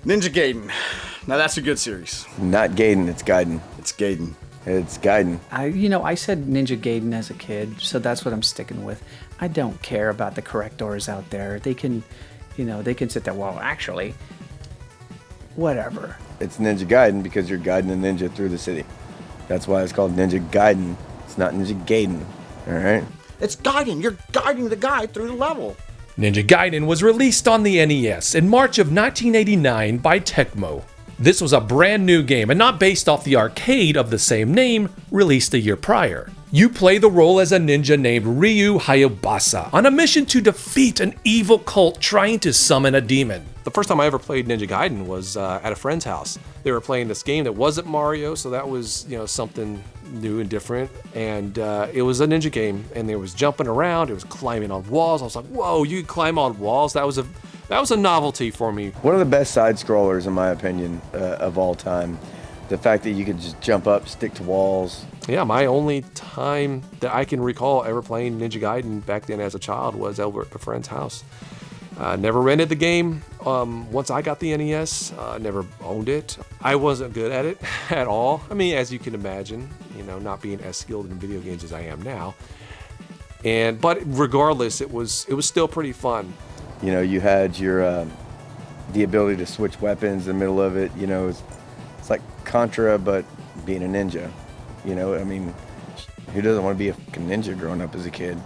Ninja Gaiden. Now that's a good series. Not Gaiden, it's Gaiden. It's Gaiden. It's Gaiden. I said Ninja Gaiden as a kid, so that's what I'm sticking with. I don't care about the correctors out there. They can sit there, well, actually, whatever. It's Ninja Gaiden because you're guiding a ninja through the city. That's why it's called Ninja Gaiden. It's not Ninja Gaiden, all right? It's Gaiden. You're guiding the guy through the level. Ninja Gaiden was released on the NES in March of 1989 by Tecmo. This was a brand new game and not based off the arcade of the same name released a year prior. You play the role as a ninja named Ryu Hayabasa on a mission to defeat an evil cult trying to summon a demon. The first time I ever played Ninja Gaiden was at a friend's house. They were playing this game that wasn't Mario, so that was something new and different. And it was a ninja game, and there was jumping around, it was climbing on walls. I was like, whoa, you can climb on walls? That was a novelty for me. One of the best side scrollers, in my opinion, of all time. The fact that you could just jump up, stick to walls. Yeah, my only time that I can recall ever playing Ninja Gaiden back then as a child was over at a friend's house. Never rented the game. Once I got the NES, never owned it. I wasn't good at it at all. I mean, as you can imagine, not being as skilled in video games as I am now. But regardless, it was still pretty fun. You had your the ability to switch weapons in the middle of it. It's like Contra, but being a ninja. I mean, who doesn't want to be a fucking ninja growing up as a kid?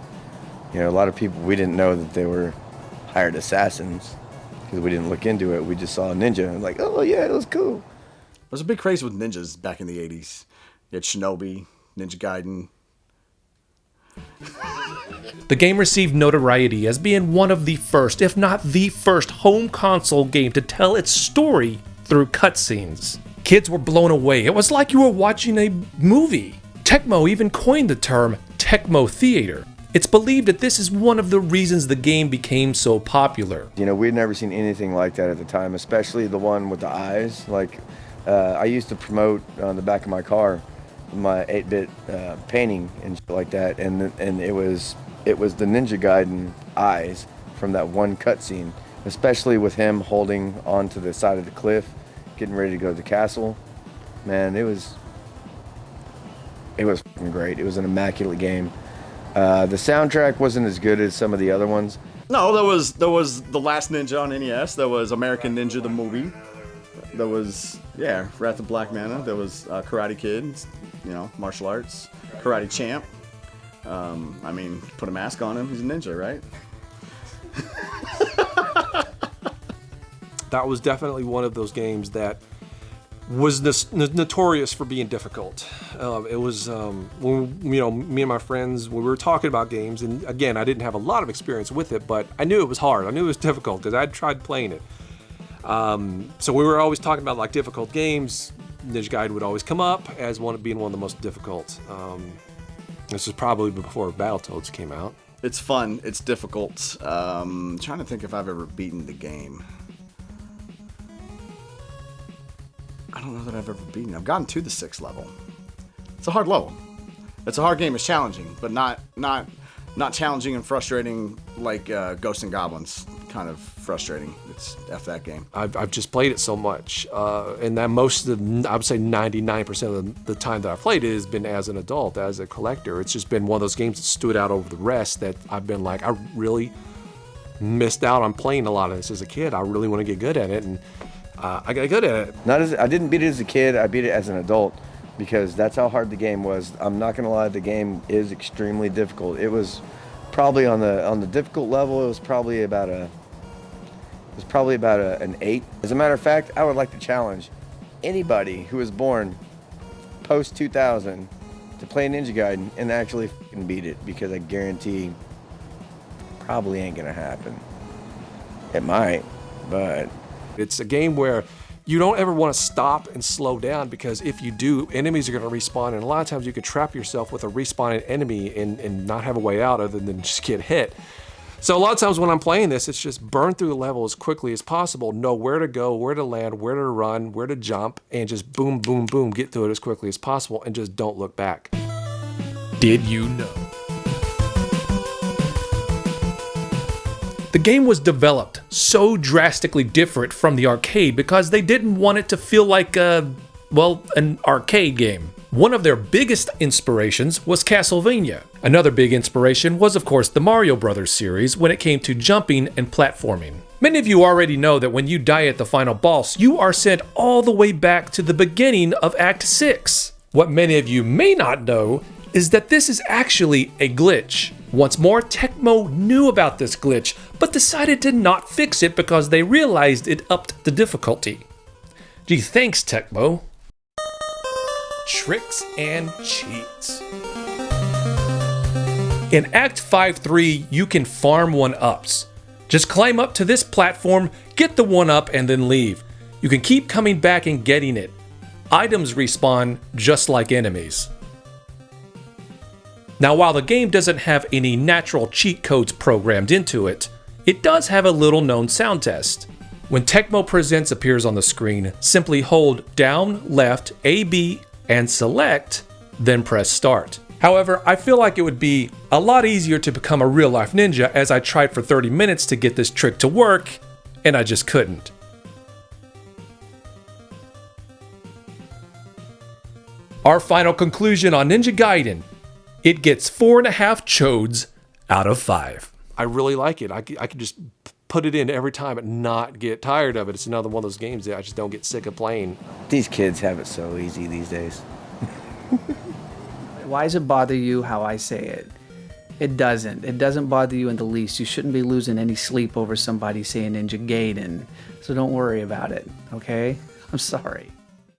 A lot of people, we didn't know that they were hired assassins because we didn't look into it. We just saw a ninja and like, oh yeah, it was cool. There was a big craze with ninjas back in the 80s. You had Shinobi, Ninja Gaiden. The game received notoriety as being one of the first, if not the first, home console game to tell its story through cutscenes. Kids were blown away. It was like you were watching a movie. Tecmo even coined the term Tecmo Theater. It's believed that this is one of the reasons the game became so popular. We'd never seen anything like that at the time, especially the one with the eyes. Like, I used to promote on the back of my car my 8-bit painting and shit like that, and it was the Ninja Gaiden eyes from that one cutscene, especially with him holding onto the side of the cliff, getting ready to go to the castle. Man, it was fucking great. It was an immaculate game. The soundtrack wasn't as good as some of the other ones. No, there was The Last Ninja on NES. There was American Ninja the movie. There was Wrath of Black Mana. There was Karate Kid, martial arts, Karate Champ. I mean, put a mask on him, he's a ninja, right? That was definitely one of those games that was notorious for being difficult. It was when me and my friends, when we were talking about games, and again, I didn't have a lot of experience with it, but I knew it was hard. I knew it was difficult because I'd tried playing it. So we were always talking about like difficult games. Ninja Gaiden would always come up as being one of the most difficult. This was probably before Battletoads came out. It's fun. It's difficult. Trying to think if I've ever beaten the game. I don't know that I've ever beaten. I've gotten to the 6th level. It's a hard level. It's a hard game. It's challenging, but not challenging and frustrating like Ghosts and Goblins. Kind of frustrating. It's F that game. I've just played it so much, and that I would say 99% of the time that I've played it has been as an adult, as a collector. It's just been one of those games that stood out over the rest that I've been like, I really missed out on playing a lot of this as a kid. I really want to get good at it, and I got good at it. I didn't beat it as a kid. I beat it as an adult because that's how hard the game was. I'm not gonna lie, the game is extremely difficult. It was probably on the difficult level. It was probably about an 8. As a matter of fact, I would like to challenge anybody who was born post 2000 to play Ninja Gaiden and actually fucking beat it, because I guarantee probably ain't gonna happen. It might, but it's a game where you don't ever want to stop and slow down, because if you do, enemies are going to respawn, and a lot of times you could trap yourself with a respawning enemy and not have a way out other than just get hit. So a lot of times when I'm playing this, it's just burn through the level as quickly as possible, know where to go, where to land, where to run, where to jump, and just boom, boom, boom, get through it as quickly as possible, and just don't look back. Did you know? The game was developed so drastically different from the arcade because they didn't want it to feel like an arcade game. One of their biggest inspirations was Castlevania. Another big inspiration was, of course, the Mario Brothers series when it came to jumping and platforming. Many of you already know that when you die at the final boss, you are sent all the way back to the beginning of Act 6. What many of you may not know is that this is actually a glitch. Once more, Tecmo knew about this glitch, but decided to not fix it because they realized it upped the difficulty. Gee, thanks, Tecmo. Tricks and cheats. In Act 5-3, you can farm 1-ups. Just climb up to this platform, get the 1-up, and then leave. You can keep coming back and getting it. Items respawn just like enemies. Now, while the game doesn't have any natural cheat codes programmed into it, it does have a little known sound test. When Tecmo Presents appears on the screen, simply hold down, left, A, B, and select, then press start. However, I feel like it would be a lot easier to become a real-life ninja as I tried for 30 minutes to get this trick to work, and I just couldn't. Our final conclusion on Ninja Gaiden. It gets 4.5 chodes out of 5. I really like it. I could just put it in every time and not get tired of it. It's another one of those games that I just don't get sick of playing. These kids have it so easy these days. Why does it bother you how I say it? It doesn't. It doesn't bother you in the least. You shouldn't be losing any sleep over somebody saying Ninja Gaiden. So don't worry about it, okay? I'm sorry.